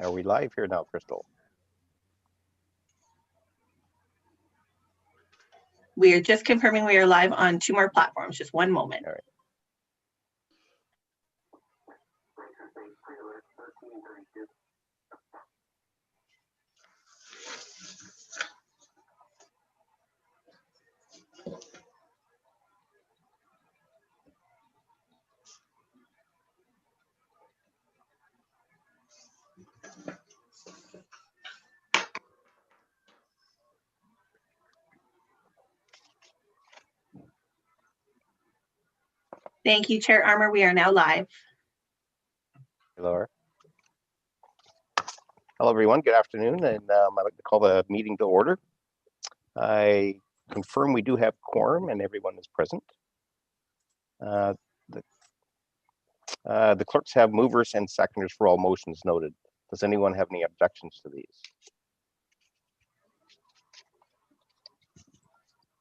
Are we live here now, Crystal? We are just confirming we are live on 2 more platforms. Just one moment. All right. Thank you, Chair Armour. We are now live. Hello. Hello, everyone. Good afternoon, and I'd like to call the meeting to order. I confirm we do have quorum and everyone is present. The clerks have movers and seconders for all motions noted. Does anyone have any objections to these?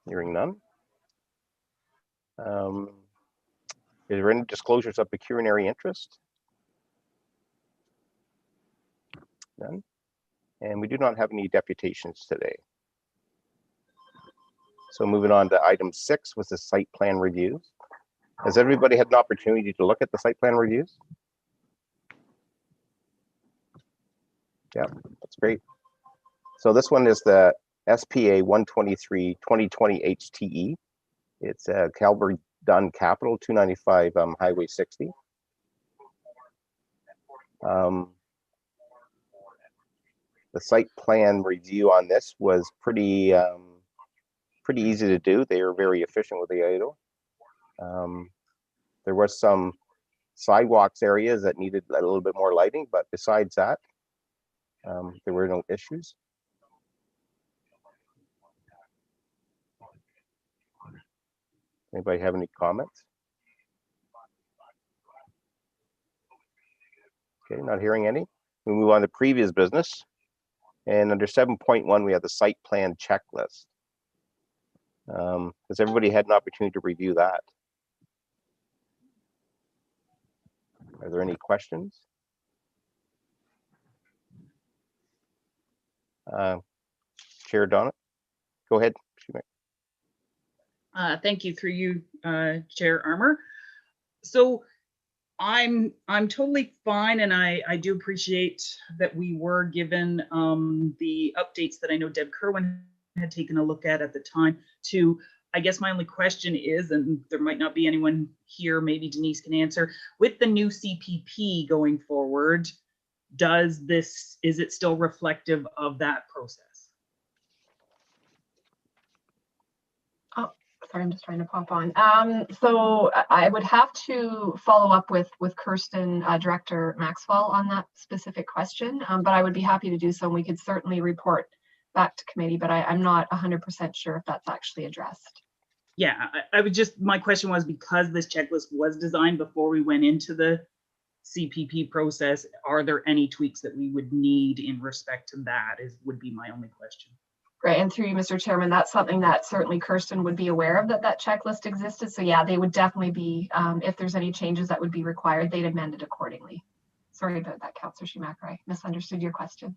Hearing none. Is there any disclosures of pecuniary interest? None. And we do not have any deputations today. So moving on to item 6 was the site plan reviews. Has everybody had an opportunity to look at the site plan reviews? Yeah, that's great. So this one is the SPA 123 2020 HTE. It's Calvary Dunn Capital 295 Highway 60. The site plan review on this was pretty easy to do. They are very efficient with the AODA. There was some sidewalks areas that needed a little bit more lighting, but besides that, there were no issues. Anybody have any comments? Okay, not hearing any. We move on to previous business. And under 7.1, we have the site plan checklist. Has everybody had an opportunity to review that? Are there any questions? Chair Donna, go ahead. Thank you, through you, Chair Armour. So I'm totally fine, and I do appreciate that we were given the updates that I know Deb Kerwin had taken a look at the time. I guess my only question is, and there might not be anyone here, maybe Denise can answer, with the new CPP going forward, is it still reflective of that process? Sorry, I'm just trying to pop on. So I would have to follow up with Kirsten, Director Maxwell, on that specific question, but I would be happy to do so, and we could certainly report back to committee, but I'm not 100% sure if that's actually addressed. Yeah, my question was, because this checklist was designed before we went into the CPP process, are there any tweaks that we would need in respect to that would be my only question. Right, and through you, Mr. Chairman, that's something that certainly Kirsten would be aware of, that checklist existed. So yeah, they would definitely be, if there's any changes that would be required, they'd amend it accordingly. Sorry about that, Councillor Schumacher. I misunderstood your question.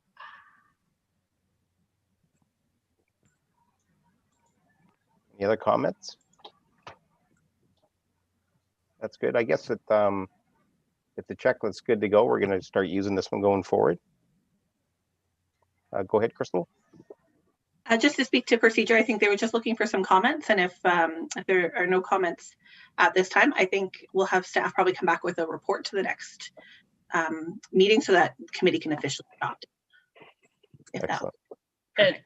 Any other comments? That's good. I guess that if the checklist's good to go, we're going to start using this one going forward. Go ahead, Crystal. Just to speak to procedure, I think they were just looking for some comments, and if there are no comments at this time, I think we'll have staff probably come back with a report to the next meeting so that the committee can officially adopt it. Excellent.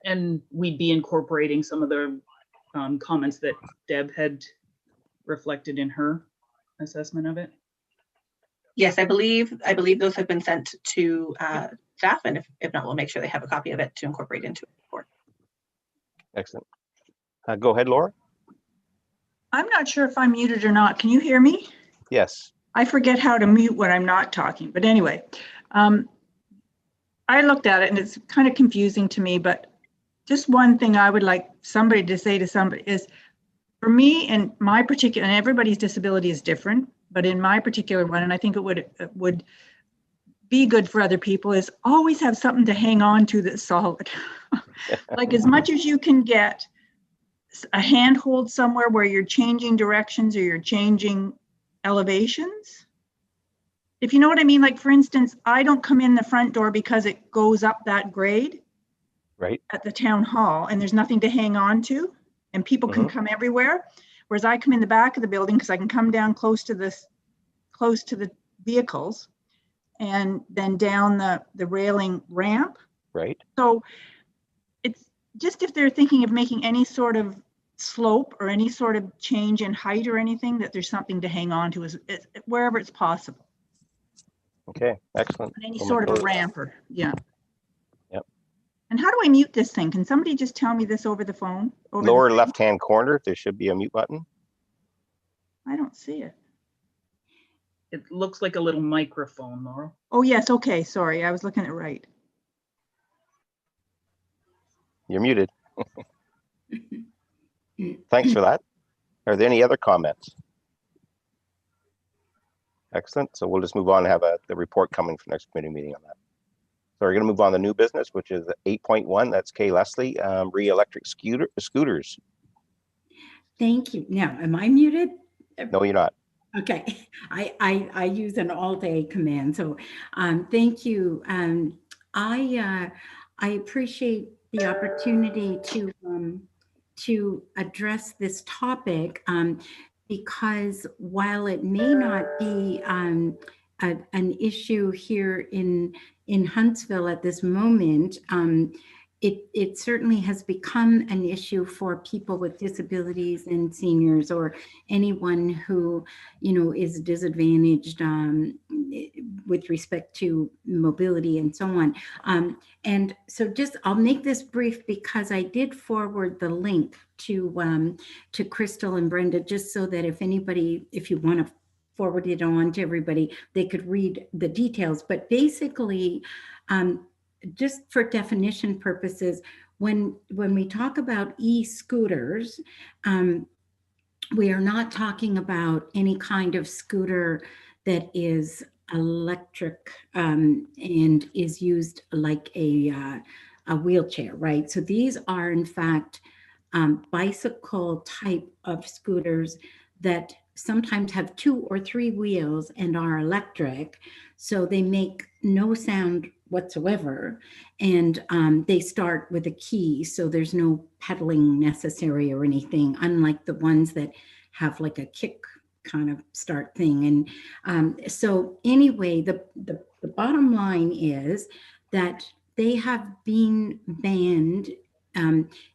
And we'd be incorporating some of the comments that Deb had reflected in her assessment of it. Yes, I believe those have been sent to staff, and if not, we'll make sure they have a copy of it to incorporate into the report. Excellent. Go ahead, Laura. I'm not sure if I'm muted or not. Can you hear me? Yes. I forget how to mute when I'm not talking, but anyway, I looked at it and it's kind of confusing to me, but just one thing I would like somebody to say to somebody is, for me and my particular, and everybody's disability is different, but in my particular one, and I think it would be good for other people is always have something to hang on to that's solid. Like as much as you can get a handhold somewhere where you're changing directions or you're changing elevations. If you know what I mean, like for instance, I don't come in the front door because it goes up that grade Right. at the town hall and there's nothing to hang on to and people can come everywhere. Whereas I come in the back of the building because I can come down close to the vehicles and then down the railing ramp. Right. So it's just if they're thinking of making any sort of slope or any sort of change in height or anything, that there's something to hang on to is wherever it's possible. Okay, excellent. And any We'll sort make of a those. ramp or, yeah. Yep. And how do I mute this thing? Can somebody just tell me this over the phone? Over the Lower thing? left-hand corner, there should be a mute button. I don't see it. It looks like a little microphone, Laurel. Oh, yes. Okay. Sorry. I was looking at it right. You're muted. Thanks for that. Are there any other comments? Excellent. So we'll just move on and have the report coming for next committee meeting on that. So we're going to move on to new business, which is 8.1. That's Kay Leslie, re-electric scooters. Thank you. Now, am I muted? No, you're not. Okay, I use an all-day command, so thank you. I appreciate the opportunity to address this topic because while it may not be an issue here in Huntsville at this moment, it certainly has become an issue for people with disabilities and seniors or anyone who, is disadvantaged with respect to mobility and so on. And so I'll make this brief because I did forward the link to Crystal and Brenda, just so that if you want to forward it on to everybody, they could read the details. But basically, just for definition purposes, when we talk about e-scooters, we are not talking about any kind of scooter that is electric and is used like a wheelchair, right? So these are in fact bicycle type of scooters that sometimes have 2 or 3 wheels and are electric. So they make no sound whatsoever. And they start with a key. So there's no pedaling necessary or anything, unlike the ones that have like a kick kind of start thing. And so anyway, the bottom line is that they have been banned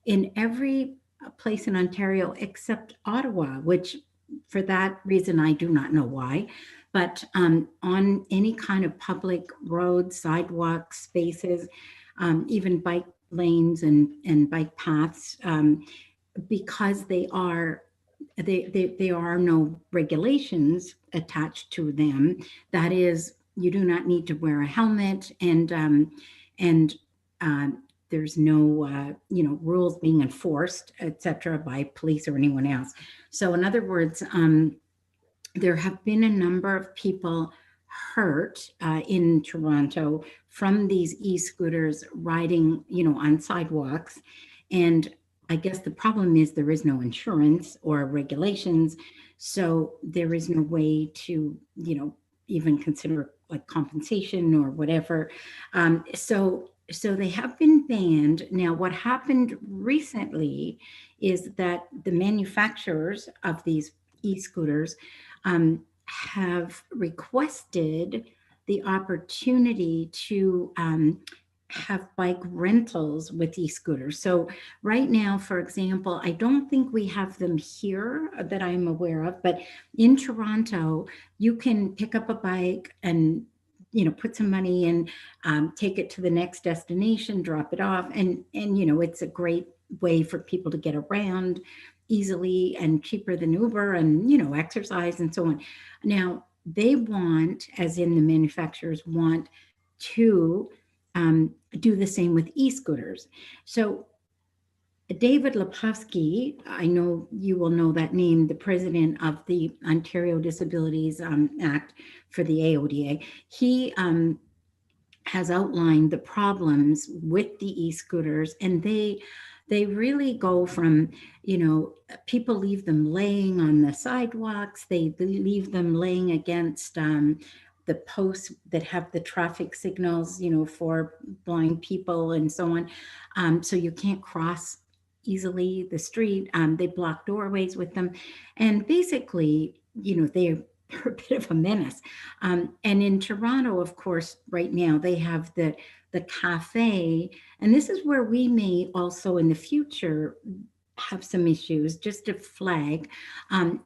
in every place in Ontario except Ottawa, which for that reason, I do not know why. But on any kind of public roads, sidewalks, spaces, even bike lanes and bike paths, because there are no regulations attached to them. That is, you do not need to wear a helmet, and there's no rules being enforced, etc., by police or anyone else. So in other words, there have been a number of people hurt in Toronto from these e-scooters riding, on sidewalks. And I guess the problem is there is no insurance or regulations. So there is no way to, even consider like compensation or whatever. So they have been banned. Now, what happened recently is that the manufacturers of these e-scooters have requested the opportunity to have bike rentals with e-scooters. So right now, for example, I don't think we have them here that I'm aware of, but in Toronto, you can pick up a bike and put some money in, take it to the next destination, drop it off. And it's a great way for people to get around easily and cheaper than Uber and, exercise and so on. Now, they want, as in the manufacturers want to do the same with e-scooters. So David Lepofsky, I know you will know that name, the president of the Ontario Disabilities Act for the AODA, he has outlined the problems with the e-scooters, and they really go from, you know, people leave them laying on the sidewalks, they leave them laying against the posts that have the traffic signals, you know, for blind people and so on. So you can't cross easily the street. They block doorways with them. And basically, you know, they're a bit of a menace. And in Toronto, of course, right now they have the cafe, and this is where we may also in the future have some issues, just to flag.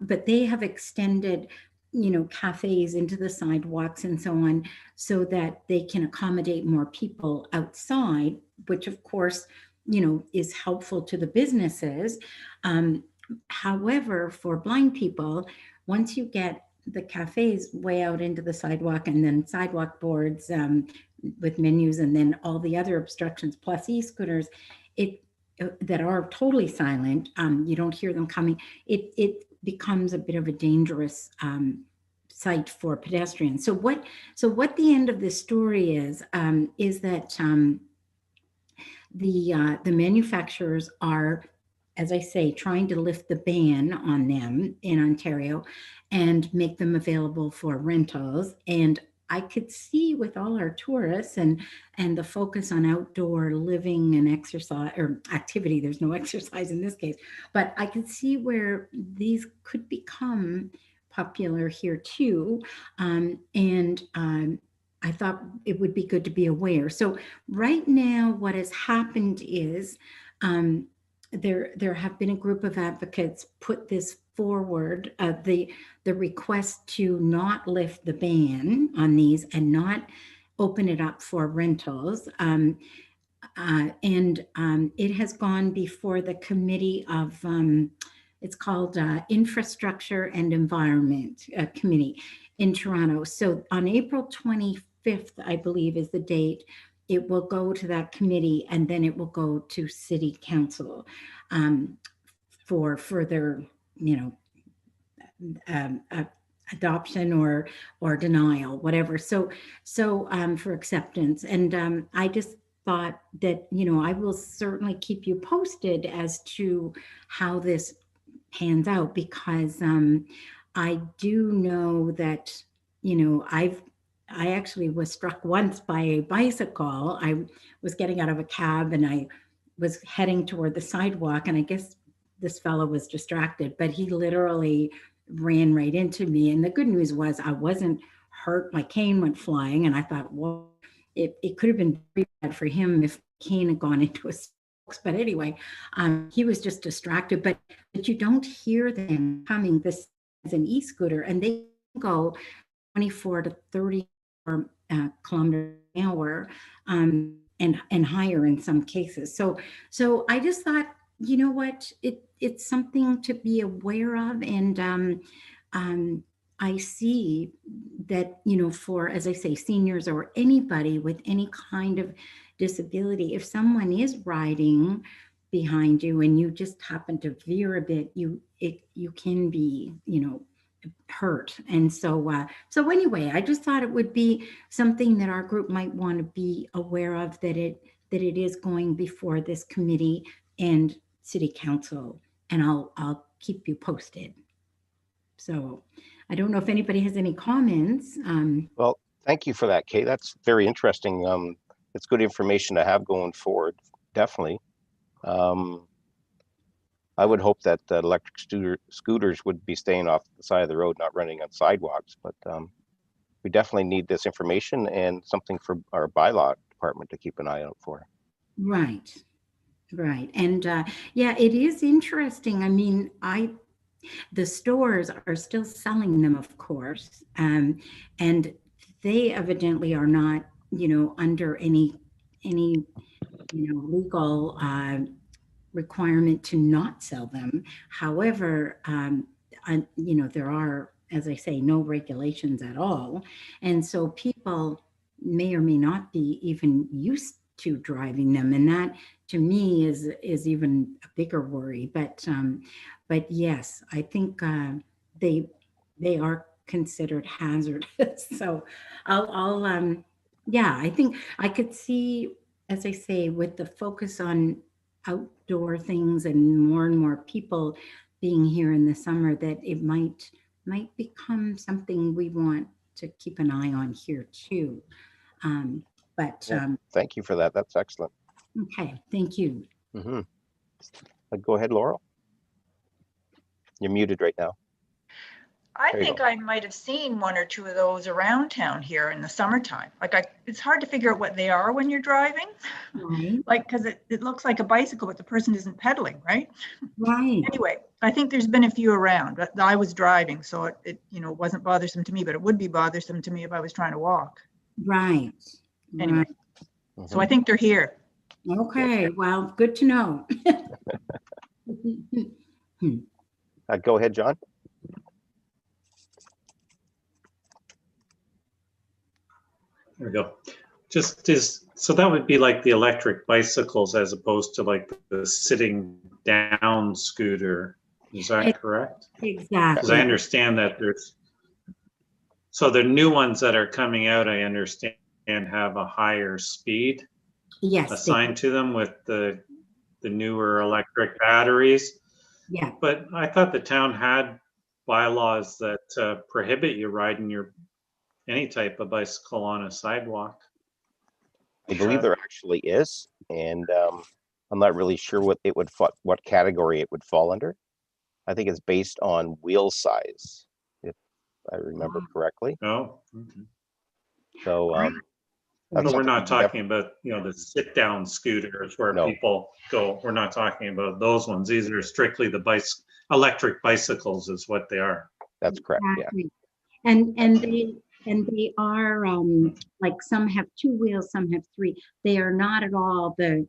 But they have extended, you know, cafes into the sidewalks and so on, so that they can accommodate more people outside, which of course, you know, is helpful to the businesses. However, for blind people, once you get the cafes way out into the sidewalk, and then sidewalk boards with menus, and then all the other obstructions plus e-scooters, that are totally silent, you don't hear them coming, it becomes a bit of a dangerous site for pedestrians. So what the end of this story is that the manufacturers are, as I say, trying to lift the ban on them in Ontario and make them available for rentals. And I could see with all our tourists and the focus on outdoor living and exercise or activity, there's no exercise in this case, but I could see where these could become popular here too. I thought it would be good to be aware. So right now, what has happened is there have been a group of advocates put this forward, the request to not lift the ban on these and not open it up for rentals. It has gone before the committee of, it's called Infrastructure and Environment Committee in Toronto. So on April 25th, I believe is the date, it will go to that committee, and then it will go to City Council for further, you know, adoption or denial, whatever. So for acceptance. And I just thought that, you know, I will certainly keep you posted as to how this pans out, because I do know that, you know, I actually was struck once by a bicycle. I was getting out of a cab and I was heading toward the sidewalk, and I guess this fellow was distracted, but he literally ran right into me. And the good news was I wasn't hurt. My cane went flying, and I thought, well, it could have been pretty bad for him if cane had gone into a spokes. But anyway, he was just distracted. But you don't hear them coming. This is an e-scooter, and they go 24 to 30 kilometers an hour, and higher in some cases. So I just thought, you know what, it's something to be aware of. And I see that, you know, for, as I say, seniors or anybody with any kind of disability, if someone is riding behind you and you just happen to veer a bit, you can be, you know, hurt. And so anyway, I just thought it would be something that our group might want to be aware of, that it is going before this committee and City Council, and I'll keep you posted. So I don't know if anybody has any comments. Well, thank you for that, Kate. That's very interesting. It's good information to have going forward, definitely. I would hope that the electric scooters would be staying off the side of the road, not running on sidewalks, but we definitely need this information and something for our bylaw department to keep an eye out for. Right. And yeah, it is interesting. I mean, the stores are still selling them, of course, and they evidently are not, you know, under any, you know, legal requirement to not sell them. However, you know, there are, as I say, no regulations at all. And so people may or may not be even used to driving them. And that to me is even a bigger worry. But yes, I think they are considered hazardous. So I'll Yeah, I think I could see, as I say, with the focus on outdoor things and more people being here in the summer, that it might become something we want to keep an eye on here too. But Yeah, thank you for that. That's excellent. okay, thank you. Mm-hmm. Go ahead, Laurel. You're muted right now. I There you think go. I might have seen one or two of those around town here in the summertime. Like it's hard to figure out what they are when you're driving. Right, Like, because it looks like a bicycle, but the person isn't pedaling, right? right, Anyway, I think there's been a few around, but I was driving, so it wasn't bothersome to me, but it would be bothersome to me if I was trying to walk. right, Anyway, right. so I think they're here. Okay, well, good to know. Go ahead, John. There we go. So that would be like the electric bicycles as opposed to like the sitting down scooter. Is that correct? Because I Exactly. understand that so the new ones that are coming out, I understand, have a higher speed Yes. assigned to them with the newer electric batteries. Yeah. But I thought the town had bylaws that prohibit you riding any type of bicycle on a sidewalk. I believe there actually is, and I'm not really sure what category it would fall under. I think it's based on wheel size, if I remember correctly. Oh, okay. So So we're not talking about, the sit down scooters where people go. We're not talking about those ones. These are strictly the electric bicycles is what they are. That's correct. Exactly. Yeah. And they are like some have two wheels, some have three. They are not at all the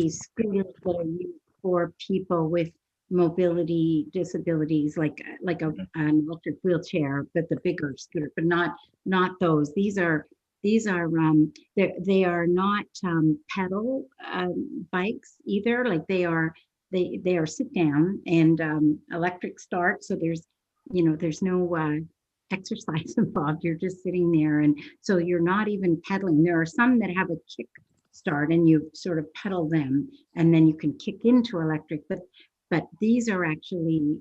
scooters that are used for people with mobility disabilities, like an electric wheelchair, but the bigger scooter, but not those. These are they are not pedal bikes either. Like they are sit down and electric start. So there's no exercise involved. You're just sitting there, and so you're not even pedaling. There are some that have a kick start and you sort of pedal them and then you can kick into electric, but these are actually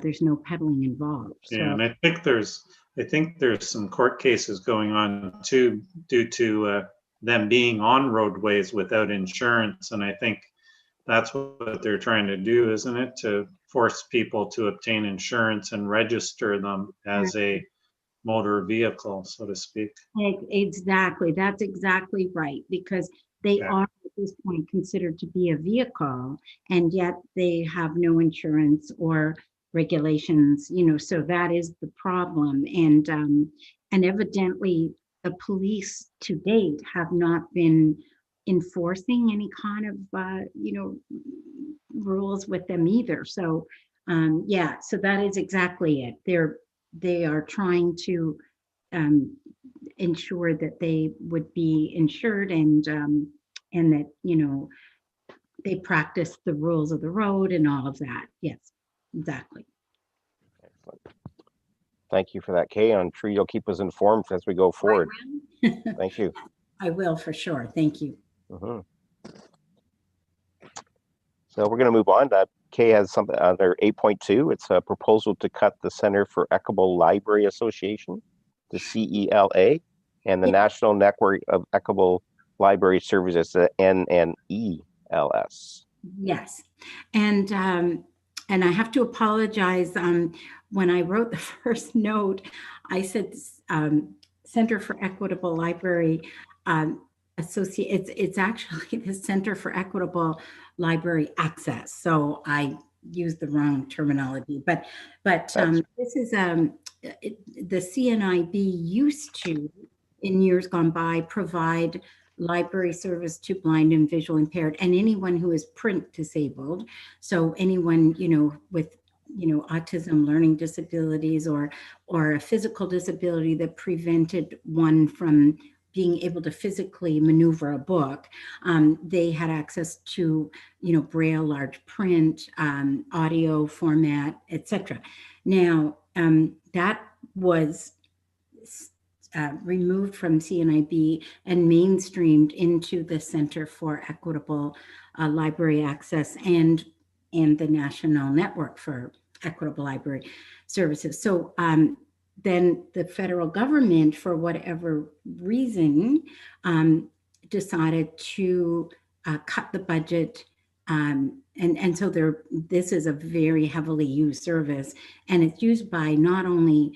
there's no pedaling involved. So. Yeah, and I think there's some court cases going on too due to them being on roadways without insurance, and I think that's what they're trying to do, isn't it? To force people to obtain insurance and register them as a motor vehicle, so to speak. Exactly. That's exactly right, because they are at this point considered to be a vehicle, and yet they have no insurance or regulations, so that is the problem. And evidently the police to date have not been enforcing any kind of rules with them either. So so that is exactly it. They are trying to ensure that they would be insured and that they practice the rules of the road and all of that. Yes, exactly. Excellent. Thank you for that, Kay. I'm sure you'll keep us informed as we go forward. Thank you. I will, for sure. Thank you. So we're going to move on. Kay has something under 8.2. It's a proposal to cut the Center for Equitable Library Association, the CELA, and the National Network of Equitable Library Services, the NNELS. Yes, and I have to apologize. When I wrote the first note, I said Center for Equitable Library Associate. It's actually the Center for Equitable Library Access. So I used the wrong terminology, but this is the CNIB used to, in years gone by, provide library service to blind and visual impaired and anyone who is print disabled. So anyone, with, autism, learning disabilities, or a physical disability that prevented one from being able to physically maneuver a book, they had access to, Braille, large print, audio format, etc. Now, that was removed from CNIB and mainstreamed into the Center for Equitable Library Access and the National Network for Equitable Library Services. So then the federal government, for whatever reason, decided to cut the budget. And so this is a very heavily used service, and it's used by not only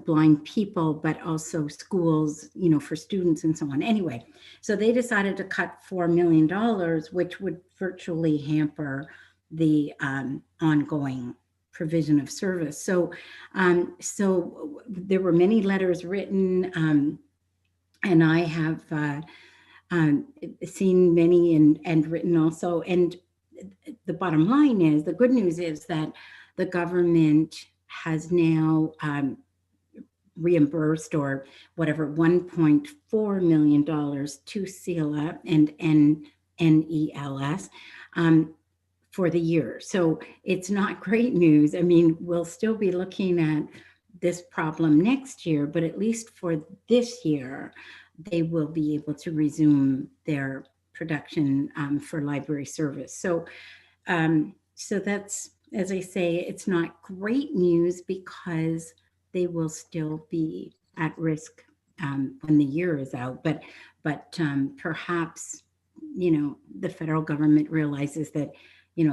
blind people, but also schools, for students and so on. Anyway, so they decided to cut $4 million, which would virtually hamper the ongoing provision of service. So, so there were many letters written, and I have seen many and written also. And the bottom line is, the good news is that the government has now reimbursed or whatever $1.4 million to CELA and NELS for the year. So it's not great news. I mean, we'll still be looking at this problem next year, but at least for this year, they will be able to resume their production for library service. So, so that's, as I say, it's not great news because they will still be at risk when the year is out. But perhaps, the federal government realizes that,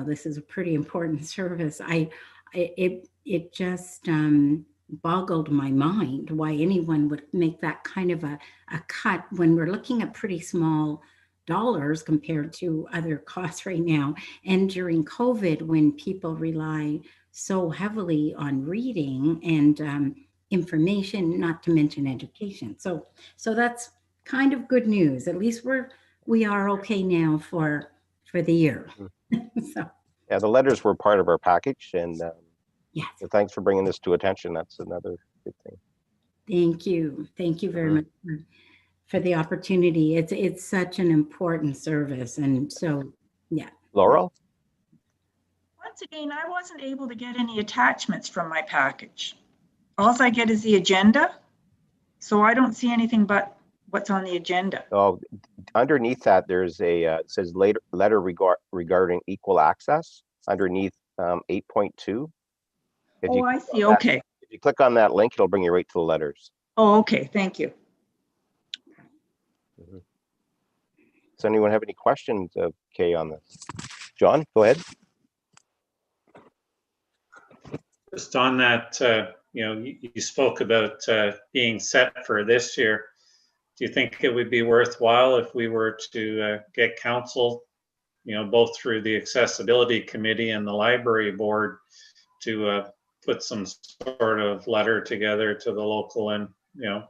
this is a pretty important service. It just boggled my mind why anyone would make that kind of a cut when we're looking at pretty small dollars compared to other costs right now. And during COVID, when people rely so heavily on reading and information, not to mention education. So that's kind of good news. At least we are okay now for the year. So Yeah, the letters were part of our package, and yes. so thanks for bringing this to attention. That's another good thing. Thank you very much for the opportunity. It's such an important service, and so yeah. Laurel? Once again, I wasn't able to get any attachments from my package. All I get is the agenda, so I don't see anything but what's on the agenda. Oh, underneath that, there's a it says letter regarding equal access underneath 8.2. Oh, I see. Okay. If you click on that link, it'll bring you right to the letters. Oh, okay. Thank you. Does anyone have any questions of Kay on this? John, go ahead. Just on that, you spoke about being set for this year. Do you think it would be worthwhile if we were to get counsel, both through the accessibility committee and the library board, to put some sort of letter together to the local and,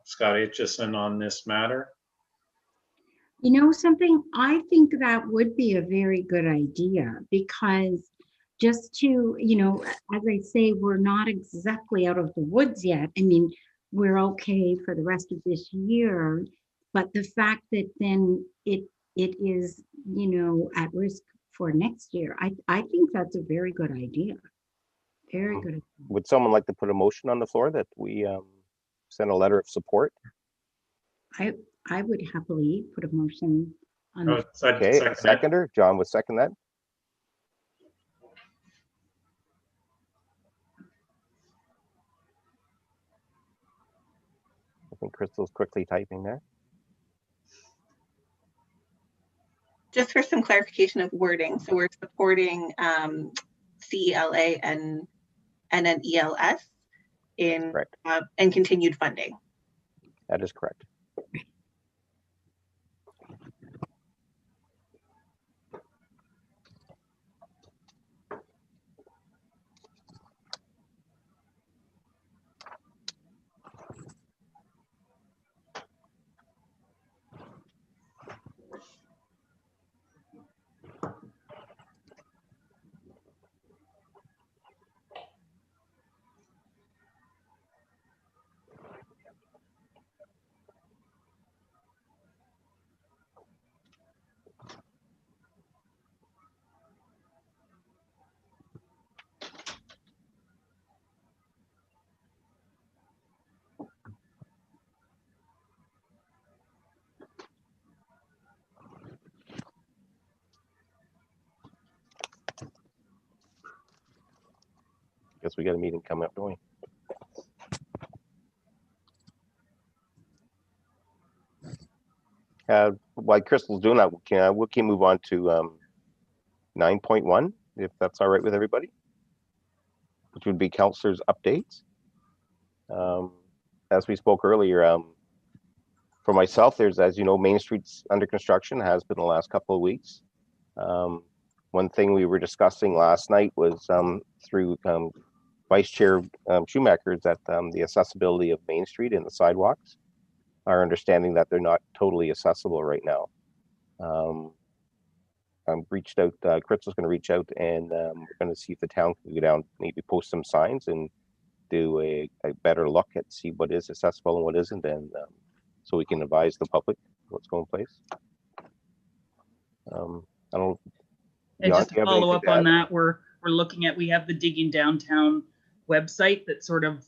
Scott Aitchison on this matter? Something, I think that would be a very good idea, because just to, as I say, we're not exactly out of the woods yet. I mean, we're okay for the rest of this year, but the fact that then it is, at risk for next year, I think that's a very good idea. Very good. Would someone like to put a motion on the floor that we send a letter of support? I would happily put a motion on. Okay, seconder. John would second that. I think Crystal's quickly typing there. Just for some clarification of wording, so we're supporting CELA and NELS in and continued funding. That is correct. because we got a meeting coming up, don't we? While Crystal's doing that, we can move on to 9.1, if that's all right with everybody, which would be counselors' updates. As we spoke earlier, for myself, there's, as you know, Main Street's under construction, has been the last couple of weeks. One thing we were discussing last night was through Vice Chair Schumacher, that the accessibility of Main Street and the sidewalks, our understanding that they're not totally accessible right now. I've reached out, Crystal's going to reach out, and we're going to see if the town can go down, maybe post some signs and do a better look at see what is accessible and what isn't, and so we can advise the public what's going in place. I don't. And Jan, just do to you have follow anything up to on add? that, we're looking at, we have the Digging Downtown website that sort of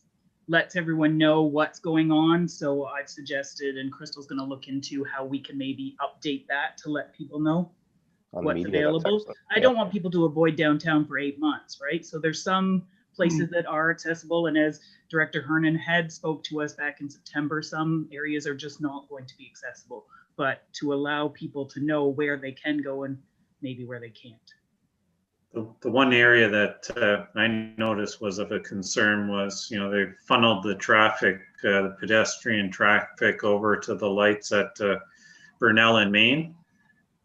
lets everyone know what's going on. So I've suggested, and Crystal's going to look into how we can maybe update that to let people know On the what's media, that's available. excellent. I Yeah. don't want people to avoid downtown for 8 months, right? So there's some places that are accessible. And as Director Hernan had spoke to us back in September, some areas are just not going to be accessible, but to allow people to know where they can go and maybe where they can't. The one area that I noticed was of a concern was, they funneled the traffic, the pedestrian traffic over to the lights at Burnell and Main,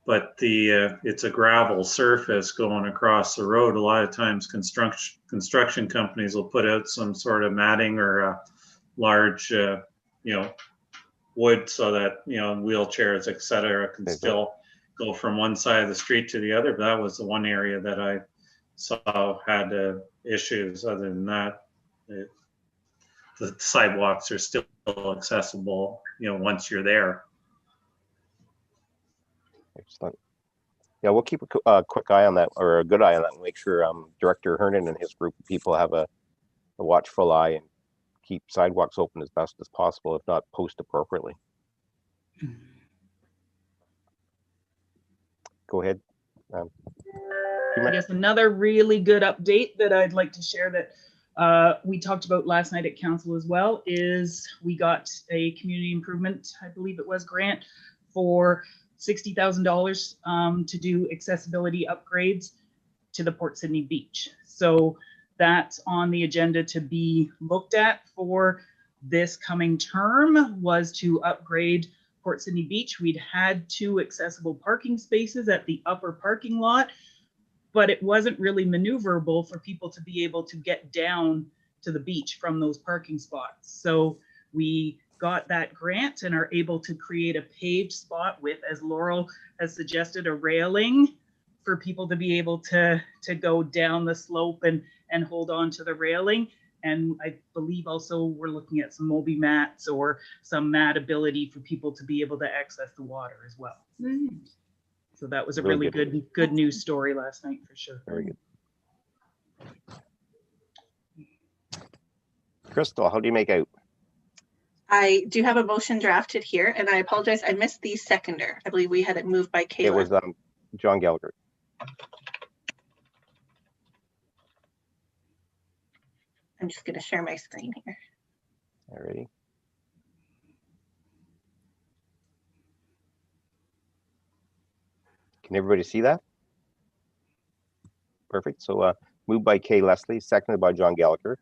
but it's a gravel surface going across the road. A lot of times construction companies will put out some sort of matting or a large, wood so that, wheelchairs, et cetera, can still go from one side of the street to the other. But that was the one area that I saw had issues. Other than that, the sidewalks are still accessible, once you're there. Excellent. Yeah, we'll keep a quick eye on that, or a good eye on that, and make sure Director Hernan and his group of people have a watchful eye and keep sidewalks open as best as possible, if not post appropriately. Go ahead. I guess another really good update that I'd like to share that we talked about last night at council as well is we got a community improvement, I believe it was, grant for $60,000 to do accessibility upgrades to the Port Sydney beach. So that's on the agenda to be looked at for this coming term, was to upgrade Port Sydney Beach. We'd had 2 accessible parking spaces at the upper parking lot, but it wasn't really maneuverable for people to be able to get down to the beach from those parking spots. So we got that grant and are able to create a paved spot with, as Laurel has suggested, a railing for people to be able to go down the slope and hold on to the railing. And I believe also we're looking at some Moby mats or some mat ability for people to be able to access the water as well. So that was a really good news story last night for sure. Very good. Crystal, how do you make out? I do have a motion drafted here, and I apologize, I missed the seconder. I believe we had it moved by Kayla. It was John Gallagher. I'm just going to share my screen here. Alrighty. Can everybody see that? Perfect. So moved by Kay Leslie, seconded by John Gallagher.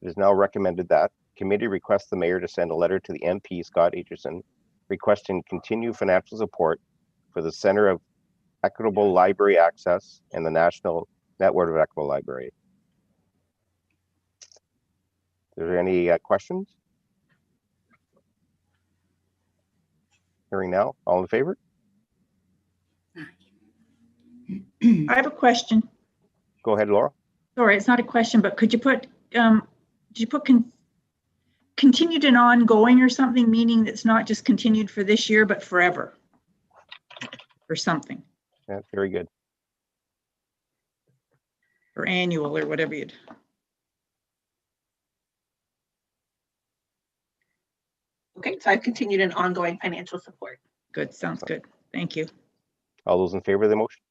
It is now recommended that committee requests the mayor to send a letter to the MP, Scott Aitchison, requesting continued financial support for the Center of Equitable Library Access and the National Network of Equitable Library. Are there any questions? Hearing now, all in favor? I have a question. Go ahead, Laura. Sorry, it's not a question, but could you put, continued and ongoing or something, meaning that's not just continued for this year, but forever or something, Yeah, very good. or annual or whatever you'd. Okay, so I've continued an ongoing financial support. Good, sounds good. Thank you. All those in favor of the motion?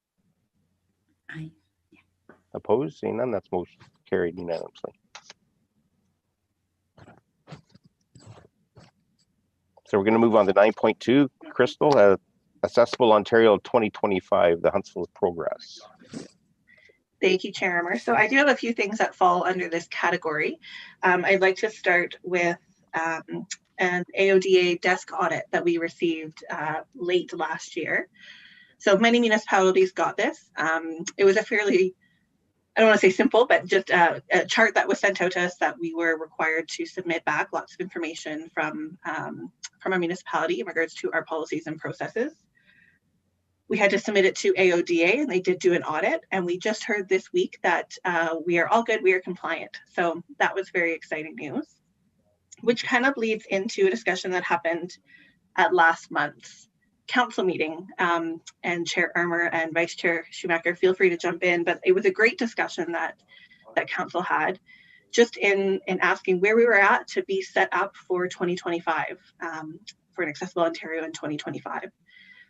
Aye. Opposed? Seeing none, that's motion. carried unanimously. So we're going to move on to 9.2. Crystal, Accessible Ontario 2025, the Huntsville progress. Thank you, Chair Armour. So I do have a few things that fall under this category. I'd like to start with an AODA desk audit that we received late last year. So many municipalities got this. It was a fairly, I don't want to say simple, but just a chart that was sent out to us that we were required to submit back lots of information from a municipality in regards to our policies and processes. We had to submit it to AODA and they did do an audit, and we just heard this week that we are all good, we are compliant. So that was very exciting news, which kind of leads into a discussion that happened at last month's council meeting. And Chair Armour and Vice Chair Schumacher, feel free to jump in, but it was a great discussion that council had, just in asking where we were at to be set up for 2025, for an Accessible Ontario in 2025.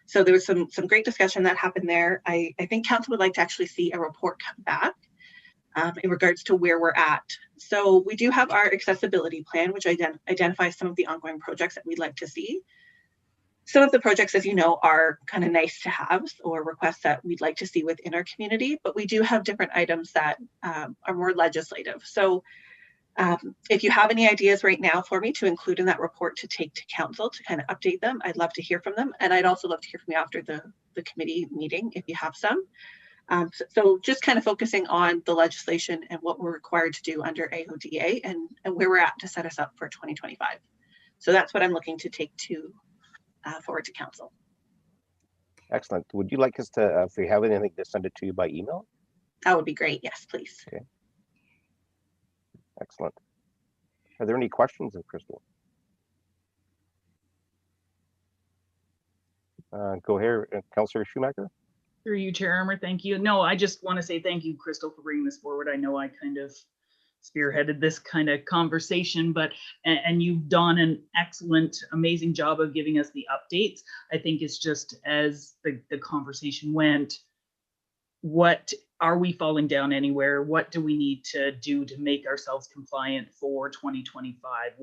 So there was some great discussion that happened there. I think council would like to actually see a report come back in regards to where we're at. So we do have our accessibility plan, which identifies some of the ongoing projects that we'd like to see. Some of the projects, as you know, are kind of nice to have or requests that we'd like to see within our community, but we do have different items that are more legislative. So if you have any ideas right now for me to include in that report to take to council to kind of update them, I'd love to hear from them. And I'd also love to hear from you after the committee meeting if you have some. So just kind of focusing on the legislation and what we're required to do under AODA and where we're at to set us up for 2025. So that's what I'm looking to take to forward to council. Excellent. Would you like us to, if we have anything, to send it to you by email? That would be great. Yes, please. Okay. Excellent. Are there any questions of Crystal? Go ahead, Councillor Schumacher. Through you, Chair Armour, thank you. No, I just want to say thank you, Crystal, for bringing this forward. I know I kind of spearheaded this kind of conversation, but and you've done an excellent, amazing job of giving us the updates. I think it's just as the conversation went, what are we falling down anywhere? What do we need to do to make ourselves compliant for 2025?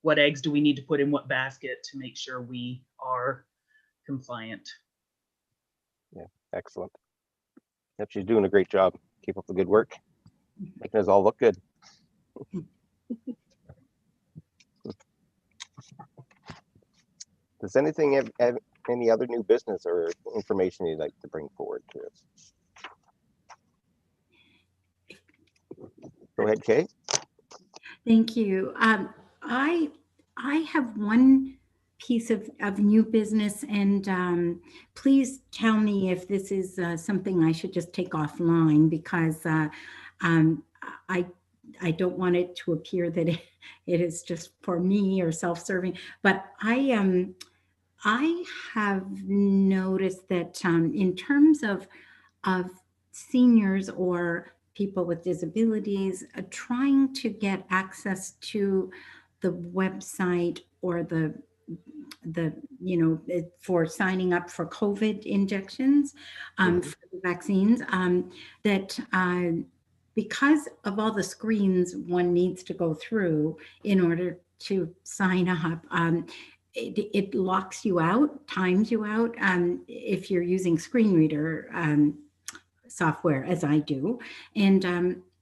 What eggs do we need to put in what basket to make sure we are compliant? Yeah, excellent. Yep, she's doing a great job. Keep up the good work. Making us all look good. Does anything have any other new business or information you'd like to bring forward to us? Go ahead, Kay. Thank you. I have one piece of new business, and please tell me if this is something I should just take offline, because I don't want it to appear that it is just for me or self-serving. But I have noticed that in terms of seniors or people with disabilities trying to get access to the website or the for signing up for COVID injections, for the vaccines, that because of all the screens one needs to go through in order to sign up, it locks you out, times you out, if you're using screen reader software, as I do. And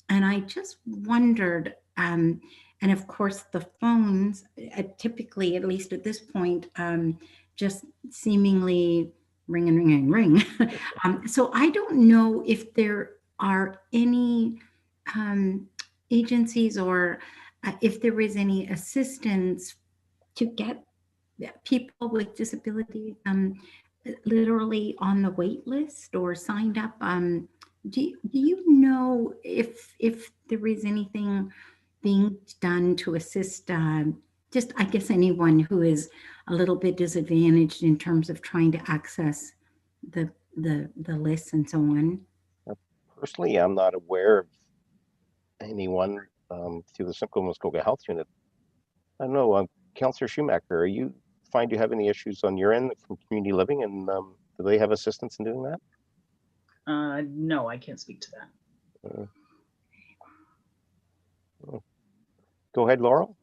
I just wondered, and of course the phones typically, at least at this point, just seemingly ring and ring and ring. So I don't know if there are any agencies or if there is any assistance to get people with disabilities literally on the wait list or signed up. Do you know if there is anything being done to assist just, I guess, anyone who is a little bit disadvantaged in terms of trying to access the lists and so on? Personally, I'm not aware of anyone through the Simcoe Muskoka Health Unit. I don't know, Councillor Schumacher, you have any issues on your end from community living, and do they have assistance in doing that? No, I can't speak to that. Go ahead, Laurel.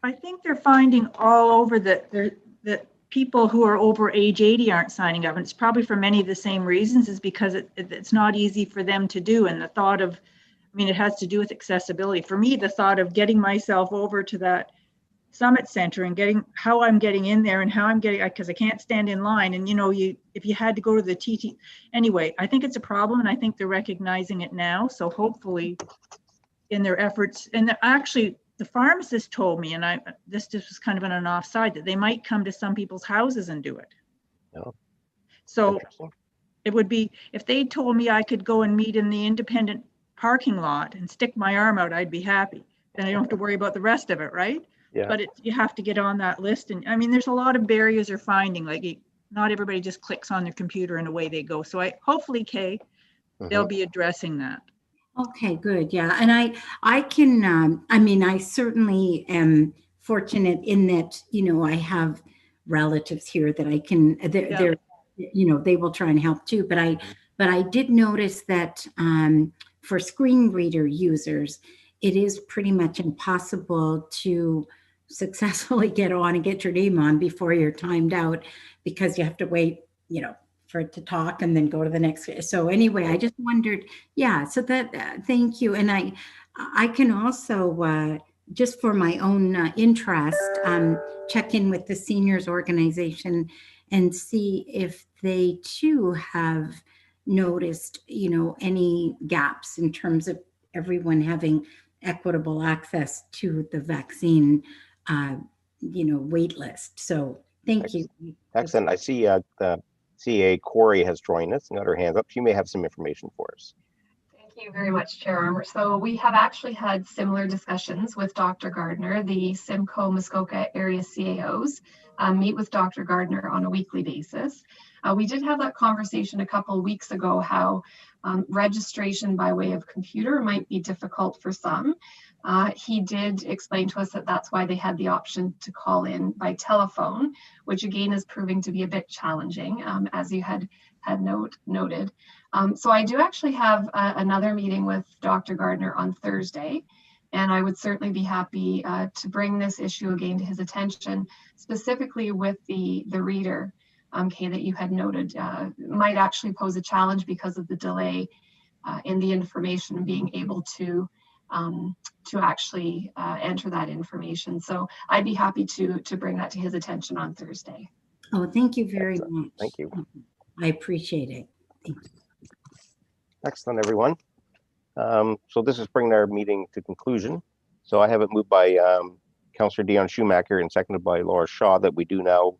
I think they're finding all over that people who are over age 80 aren't signing up. And it's probably for many of the same reasons, is because it's not easy for them to do. And the thought of, I mean, it has to do with accessibility. For me, the thought of getting myself over to that Summit Center and getting how I'm getting in there and how I'm getting, because I can't stand in line. And, you know, if you had to go to the TT, anyway, I think it's a problem, and I think they're recognizing it now. So hopefully in their efforts, and actually the pharmacist told me, and this just was kind of on an offside, that they might come to some people's houses and do it. Oh, so interesting. it would be, if they told me I could go and meet in the independent parking lot and stick my arm out, I'd be happy. Then I don't have to worry about the rest of it, right? Yeah. But you have to get on that list. And I mean, there's a lot of barriers you're finding, like not everybody just clicks on their computer and away they go. So hopefully, Kay, they'll be addressing that. Okay, good. Yeah. And I can, I mean, I certainly am fortunate in that, you know, I have relatives here that I can, they're, you know, they will try and help too. But I did notice that for screen reader users, it is pretty much impossible to successfully get on and get your name on before you're timed out, because you have to wait, you know, for it to talk and then go to the next. So anyway, I just wondered, yeah, so that, thank you. And I can also, just for my own interest, check in with the seniors organization and see if they too have noticed, you know, any gaps in terms of everyone having equitable access to the vaccine, you know, wait list. So thank you. Excellent. I see the CA Corey has joined us and got her hands up. She may have some information for us. Thank you very much, Chair Armour. So we have actually had similar discussions with Dr. Gardner. The Simcoe Muskoka area CAOs meet with Dr. Gardner on a weekly basis. We did have that conversation a couple of weeks ago, how registration by way of computer might be difficult for some. He did explain to us that that's why they had the option to call in by telephone, which again is proving to be a bit challenging, as you had noted. So I do actually have another meeting with Dr. Gardner on Thursday, and I would certainly be happy to bring this issue again to his attention, specifically with the reader, Kay, that you had noted might actually pose a challenge because of the delay in the information and being able to actually enter that information. So I'd be happy to bring that to his attention on Thursday. Oh, thank you very much. Thank you. I appreciate it. Thank you. Excellent, everyone. So this is bringing our meeting to conclusion. So I have it moved by Councillor Dion Schumacher and seconded by Laura Shaw that we do now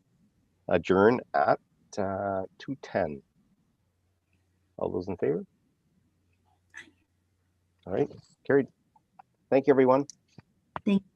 adjourn at 2:10. All those in favor? All right, carried. Thank you, everyone. Thank you.